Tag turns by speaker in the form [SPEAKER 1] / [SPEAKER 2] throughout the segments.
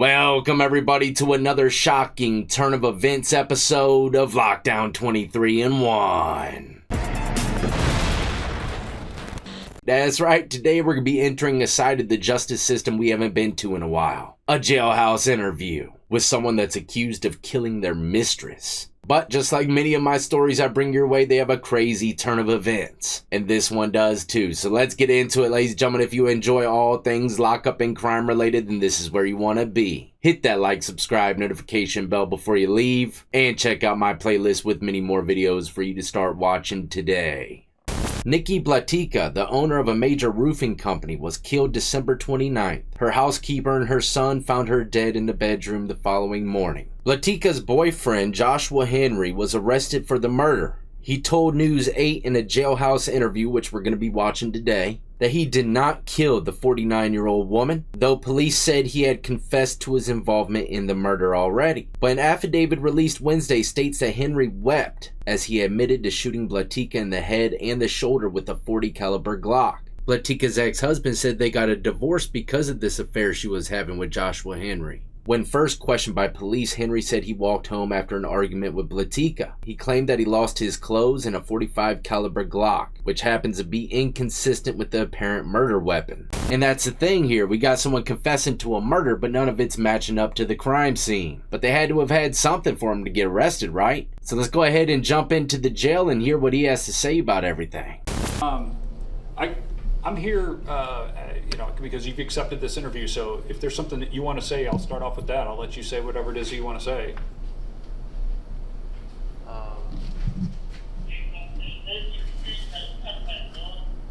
[SPEAKER 1] Welcome everybody to another shocking turn of events episode of Lockdown 23 in 1. That's right, today we're going to be entering a side of the justice system we haven't been to in a while. A jailhouse interview with someone that's accused of killing their mistress. But just like many of my stories I bring your way, they have a crazy turn of events. And this one does too. So let's get into it, ladies and gentlemen. If you enjoy all things lockup and crime related, then this is where you want to be. Hit that like, subscribe, notification bell before you leave. And check out my playlist with many more videos for you to start watching today. Nikki Blatica, the owner of a major roofing company, was killed December 29th. Her housekeeper and her son found her dead in the bedroom the following morning. Blatica's boyfriend, Joshua Henry, was arrested for the murder. He told News 8 in a jailhouse interview, which we're going to be watching today, that he did not kill the 49-year-old woman, though police said he had confessed to his involvement in the murder already. But an affidavit released Wednesday states that Henry wept as he admitted to shooting Blatica in the head and the shoulder with a .40 caliber Glock. Blatica's ex-husband said they got a divorce because of this affair she was having with Joshua Henry. When first questioned by police, Henry said he walked home after an argument with Blatica. He claimed that he lost his clothes and a .45 caliber Glock, which happens to be inconsistent with the apparent murder weapon. And that's the thing here, we got someone confessing to a murder, but none of it's matching up to the crime scene. But they had to have had something for him to get arrested, right? So let's go ahead and jump into the jail and hear what he has to say about everything.
[SPEAKER 2] I'm here, because you've accepted this interview, so if there's something that you want to say, I'll start off with that. I'll let you say whatever it is you want to say.
[SPEAKER 3] I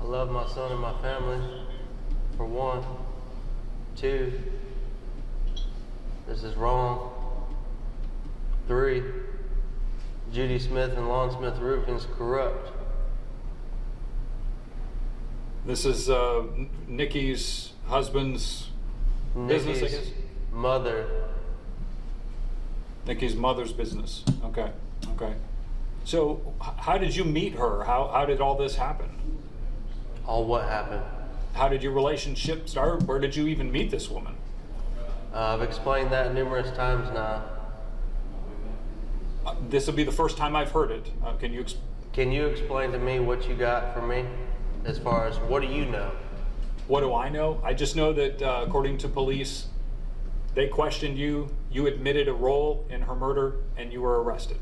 [SPEAKER 3] love my son and my family, for one. Two, this is wrong. Three, Judy Smith and Lon Smith Roofing is corrupt.
[SPEAKER 2] This is Nikki's husband's business, I guess?
[SPEAKER 3] Mother.
[SPEAKER 2] Nikki's mother's business. Okay. So how did you meet her? How did all this happen?
[SPEAKER 3] All what happened?
[SPEAKER 2] How did your relationship start? Where did you even meet this woman?
[SPEAKER 3] I've explained that numerous times now.
[SPEAKER 2] This will be the first time I've heard it.
[SPEAKER 3] Can you explain to me what you got for me? As far as, what do you know?
[SPEAKER 2] What do I know? I just know that according to police, they questioned you, you admitted a role in her murder, and you were arrested.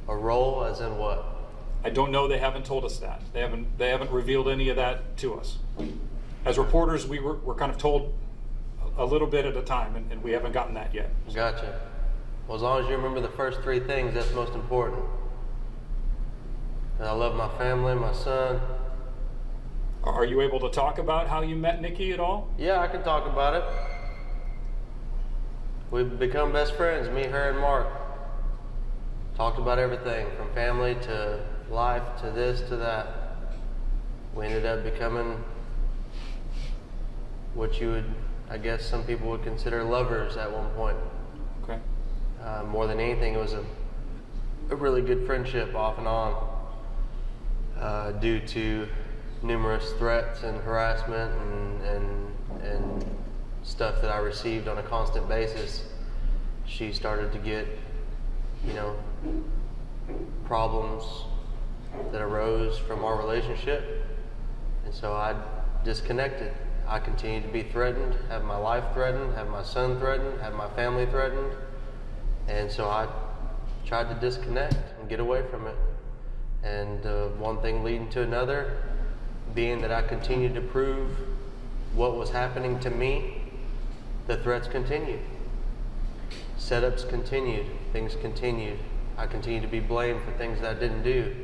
[SPEAKER 3] A role as in what?
[SPEAKER 2] I don't know, they haven't told us that. They haven't revealed any of that to us. As reporters, we're kind of told a little bit at a time, and we haven't gotten that yet.
[SPEAKER 3] Gotcha. Well, as long as you remember the first three things, that's most important. And I love my family, my son.
[SPEAKER 2] Are you able to talk about how you met Nikki at all?
[SPEAKER 3] Yeah, I can talk about it. We've become best friends, me, her, and Mark. Talked about everything, from family to life to this to that. We ended up becoming what you would, I guess some people would consider lovers at one point.
[SPEAKER 2] Okay.
[SPEAKER 3] More than anything, it was a really good friendship off and on, due to numerous threats and harassment and stuff that I received on a constant basis. She started to get, problems that arose from our relationship, and so I disconnected. I continued to be threatened, have my life threatened, have my son threatened, have my family threatened, and so I tried to disconnect and get away from it. And one thing leading to another, being that I continued to prove what was happening to me, the threats continued. Setups continued, things continued. I continued to be blamed for things that I didn't do.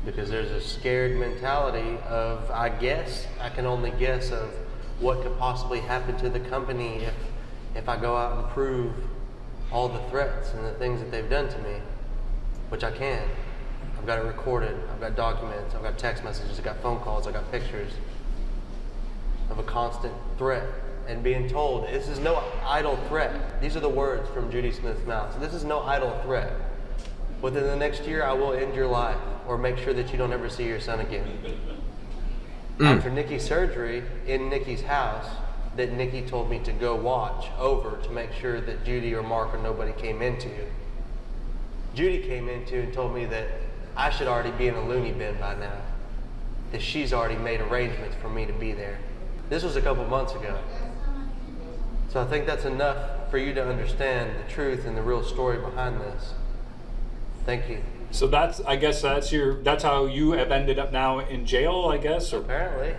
[SPEAKER 3] Because there's a scared mentality of, I can only guess of what could possibly happen to the company if I go out and prove all the threats and the things that they've done to me, which I can. I've got it recorded, I've got documents, I've got text messages, I've got phone calls, I've got pictures of a constant threat and being told, this is no idle threat. These are the words from Judy Smith's mouth. So this is no idle threat. Within the next year, I will end your life or make sure that you don't ever see your son again. After Nikki's surgery, in Nikki's house, that Nikki told me to go watch over to make sure that Judy or Mark or nobody came into. Judy came into and told me that I should already be in a loony bin by now, that she's already made arrangements for me to be there. This was a couple months ago. So I think that's enough for you to understand the truth and the real story behind this. Thank you.
[SPEAKER 2] So I guess that's how you have ended up now in jail, I guess, or
[SPEAKER 3] Apparently.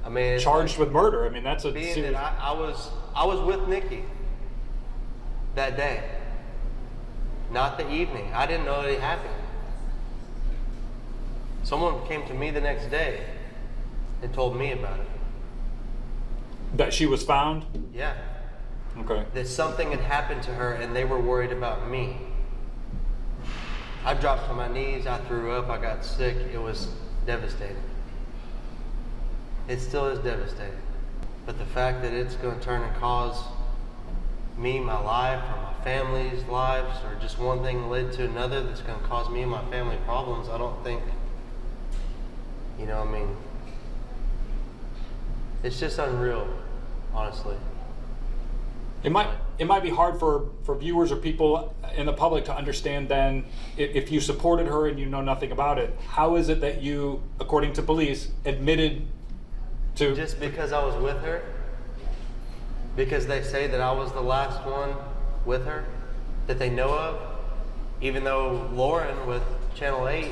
[SPEAKER 3] I mean,
[SPEAKER 2] charged with murder. I mean, that's a
[SPEAKER 3] being
[SPEAKER 2] serious...
[SPEAKER 3] that I was with Nikki that day, not the evening. I didn't know that it happened. Someone came to me the next day and told me about it.
[SPEAKER 2] That she was found?
[SPEAKER 3] Yeah.
[SPEAKER 2] Okay.
[SPEAKER 3] That something had happened to her and they were worried about me. I dropped to my knees, I threw up, I got sick. It was devastating. It still is devastating. But the fact that it's going to turn and cause me, my life, or my family's lives, or just one thing led to another that's going to cause me and my family problems, I don't think, it's just unreal, honestly.
[SPEAKER 2] It might be hard for viewers or people in the public to understand then, if you supported her and you know nothing about it, how is it that you, according to police, admitted to...
[SPEAKER 3] Just because I was with her? Because they say that I was the last one with her that they know of? Even though Lauren with Channel 8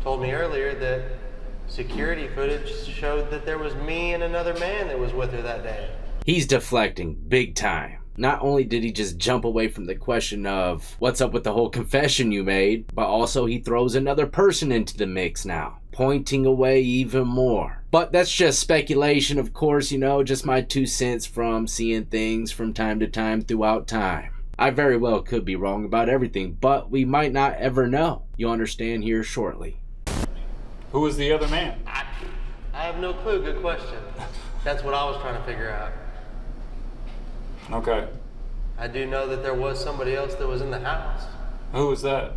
[SPEAKER 3] told me earlier that security footage showed that there was me and another man that was with her that day.
[SPEAKER 1] He's deflecting big time. Not only did he just jump away from the question of what's up with the whole confession you made, but also he throws another person into the mix now, pointing away even more. But that's just speculation, of course, just my 2 cents from seeing things from time to time throughout time. I very well could be wrong about everything, but we might not ever know. You'll understand here shortly.
[SPEAKER 2] Who was the other man?
[SPEAKER 3] I have no clue. Good question. That's what I was trying to figure out.
[SPEAKER 2] Okay.
[SPEAKER 3] I do know that there was somebody else that was in the house.
[SPEAKER 2] Who was that?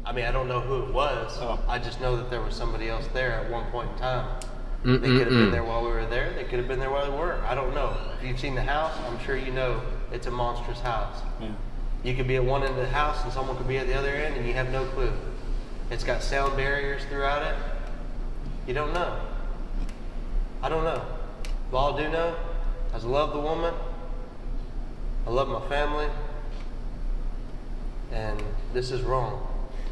[SPEAKER 3] I mean, I don't know who it was.
[SPEAKER 2] Oh.
[SPEAKER 3] I just know that there was somebody else there at one point in time. They could have been there while we were there. They could have been there while we were. I don't know. If you've seen the house, I'm sure you know it's a monstrous house.
[SPEAKER 2] Yeah.
[SPEAKER 3] You could be at one end of the house and someone could be at the other end and you have no clue. It's got sound barriers throughout it. You don't know. I don't know. But all I do know is I love the woman. I love my family. And this is wrong.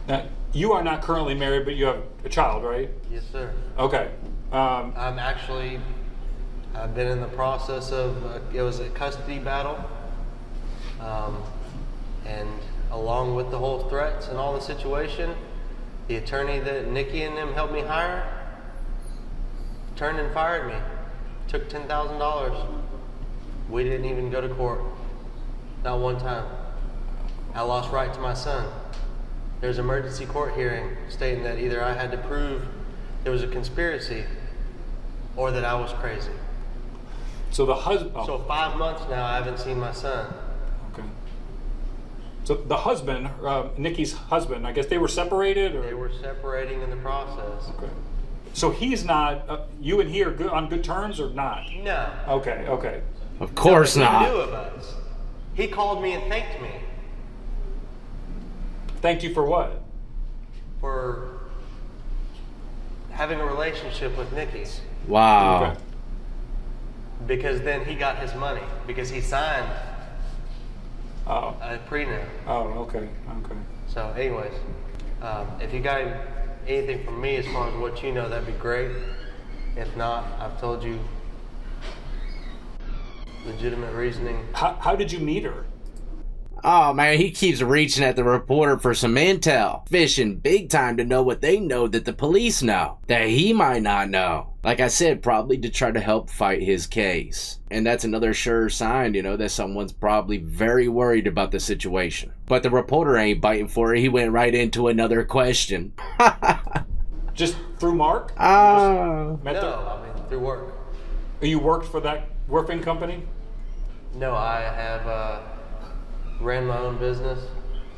[SPEAKER 2] Now, you are not currently married, but you have a child, right?
[SPEAKER 3] Yes, sir.
[SPEAKER 2] Okay.
[SPEAKER 3] I've been in the process of, it was a custody battle. And along with the whole threats and all the situation, the attorney that Nikki and them helped me hire turned and fired me. Took $10,000. We didn't even go to court. Not one time. I lost right to my son. There's an emergency court hearing stating that either I had to prove there was a conspiracy or that I was crazy.
[SPEAKER 2] So the husband...
[SPEAKER 3] So 5 months now I haven't seen my son.
[SPEAKER 2] Okay. So the husband, Nikki's husband, I guess they were separated? Or?
[SPEAKER 3] They were separating in the process.
[SPEAKER 2] Okay. So he's not, you and he are good, on good terms or not?
[SPEAKER 3] No.
[SPEAKER 2] Okay.
[SPEAKER 1] Of course
[SPEAKER 3] No,
[SPEAKER 1] not.
[SPEAKER 3] He knew of us. He called me and thanked me.
[SPEAKER 2] Thank you for what?
[SPEAKER 3] For having a relationship with Nikki.
[SPEAKER 1] Wow.
[SPEAKER 2] Okay.
[SPEAKER 3] Because then he got his money. Because he signed
[SPEAKER 2] Oh.
[SPEAKER 3] a prenup.
[SPEAKER 2] Oh, okay.
[SPEAKER 3] So anyways, if you got anything from me as far as what you know, that'd be great. If not, I've told you legitimate reasoning.
[SPEAKER 2] How did you meet her?
[SPEAKER 1] Oh man, he keeps reaching at the reporter for some intel, fishing big time to know what they know that the police know, that he might not know. Like I said, probably to try to help fight his case. And that's another sure sign, that someone's probably very worried about the situation. But the reporter ain't biting for it, he went right into another question.
[SPEAKER 2] Just through Mark?
[SPEAKER 1] Oh.
[SPEAKER 2] Met her?
[SPEAKER 3] No, through work.
[SPEAKER 2] You worked for that roofing company?
[SPEAKER 3] No, I have ran my own business.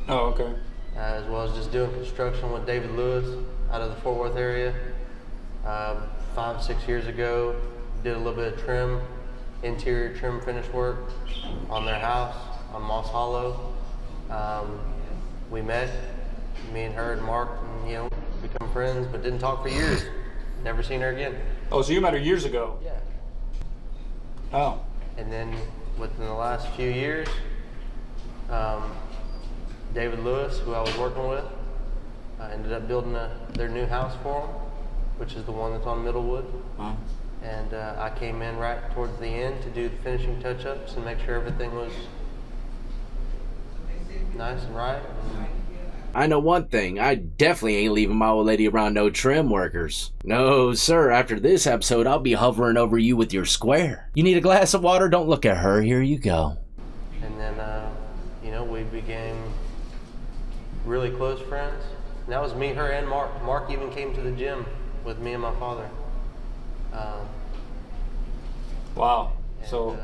[SPEAKER 2] Oh, okay.
[SPEAKER 3] As well as just doing construction with David Lewis out of the Fort Worth area. 5-6 years ago, did a little bit of trim interior trim finish work on their house on Moss Hollow. We met, me and her and Mark, and become friends, but didn't talk for years. Never seen her again.
[SPEAKER 2] Oh, so you met her years ago?
[SPEAKER 3] Yeah.
[SPEAKER 2] Oh.
[SPEAKER 3] And then within the last few years, David Lewis, who I was working with, ended up building their new house for them, which is the one that's on Middlewood.
[SPEAKER 2] Wow.
[SPEAKER 3] And I came in right towards the end to do the finishing touch-ups and make sure everything was nice and right.
[SPEAKER 1] I know one thing, I definitely ain't leaving my old lady around no trim workers. No, sir, after this episode, I'll be hovering over you with your square. You need a glass of water? Don't look at her, here you go.
[SPEAKER 3] And then, we became really close friends. And that was me, her, and Mark. Mark even came to the gym with me and my father.
[SPEAKER 2] Wow.
[SPEAKER 3] And,
[SPEAKER 2] So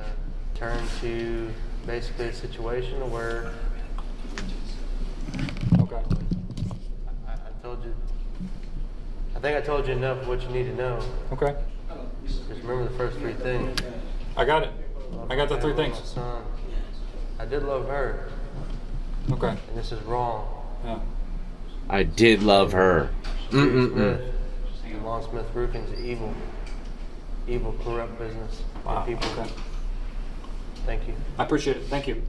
[SPEAKER 3] turned to basically a situation where
[SPEAKER 2] okay.
[SPEAKER 3] I told you. I think I told you enough of what you need to know.
[SPEAKER 2] Okay.
[SPEAKER 3] Just remember the first three things.
[SPEAKER 2] I got it. I got the three things.
[SPEAKER 3] My son. I did love her,
[SPEAKER 2] Okay.
[SPEAKER 3] and this is wrong.
[SPEAKER 2] Yeah.
[SPEAKER 1] I did love her.
[SPEAKER 3] Smith, and Long Smith Roofing's an evil, corrupt business.
[SPEAKER 2] Wow.
[SPEAKER 3] And people.
[SPEAKER 2] Okay.
[SPEAKER 3] Thank you.
[SPEAKER 2] I appreciate it. Thank you.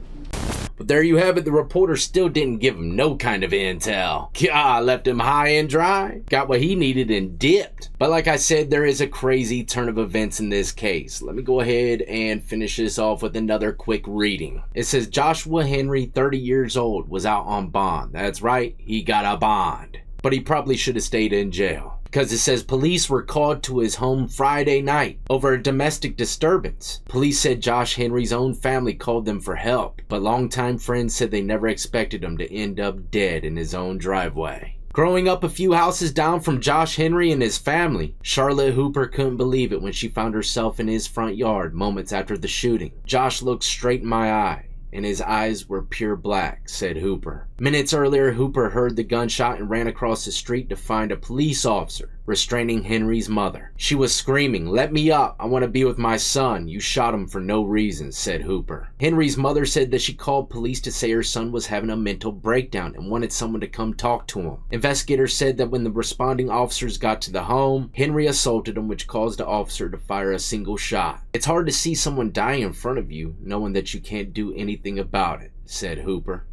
[SPEAKER 1] But there you have it, the reporter still didn't give him no kind of intel. God, left him high and dry, got what he needed and dipped. But like I said, there is a crazy turn of events in this case. Let me go ahead and finish this off with another quick reading. It says Joshua Henry, 30 years old, was out on bond. That's right, he got a bond. But he probably should have stayed in jail. Because it says police were called to his home Friday night over a domestic disturbance. Police said Josh Henry's own family called them for help, but longtime friends said they never expected him to end up dead in his own driveway. Growing up a few houses down from Josh Henry and his family, Charlotte Hooper couldn't believe it when she found herself in his front yard moments after the shooting. Josh looked straight in my eye, and his eyes were pure black, said Hooper. Minutes earlier, Hooper heard the gunshot and ran across the street to find a police officer restraining Henry's mother. She was screaming, "Let me up, I want to be with my son. You shot him for no reason," said Hooper. Henry's mother said that she called police to say her son was having a mental breakdown and wanted someone to come talk to him. Investigators said that when the responding officers got to the home, Henry assaulted him, which caused the officer to fire a single shot. It's hard to see someone die in front of you, knowing that you can't do anything about it, said Hooper.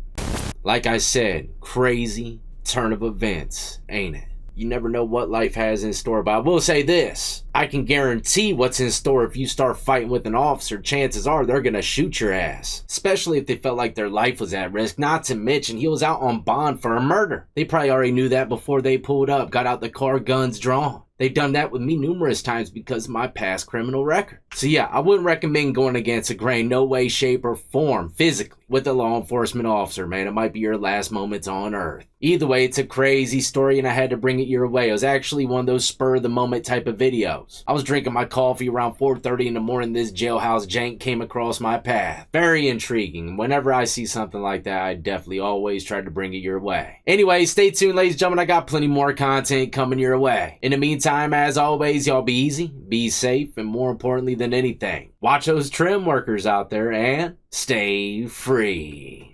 [SPEAKER 1] Like I said, crazy turn of events, ain't it? You never know what life has in store, but I will say this. I can guarantee what's in store if you start fighting with an officer. Chances are they're gonna shoot your ass. Especially if they felt like their life was at risk, not to mention he was out on bond for a murder. They probably already knew that before they pulled up, got out the car, guns drawn. They've done that with me numerous times because of my past criminal record. So yeah, I wouldn't recommend going against a grain, no way, shape, or form, physically, with a law enforcement officer, man. It might be your last moments on earth. Either way, it's a crazy story and I had to bring it your way. It was actually one of those spur-of-the-moment type of videos. I was drinking my coffee around 4:30 in the morning. This jailhouse jank came across my path. Very intriguing. Whenever I see something like that, I definitely always try to bring it your way. Anyway, stay tuned, ladies and gentlemen. I got plenty more content coming your way. In the meantime, as always, y'all be easy, be safe, and more importantly than anything, watch those trim workers out there and stay free.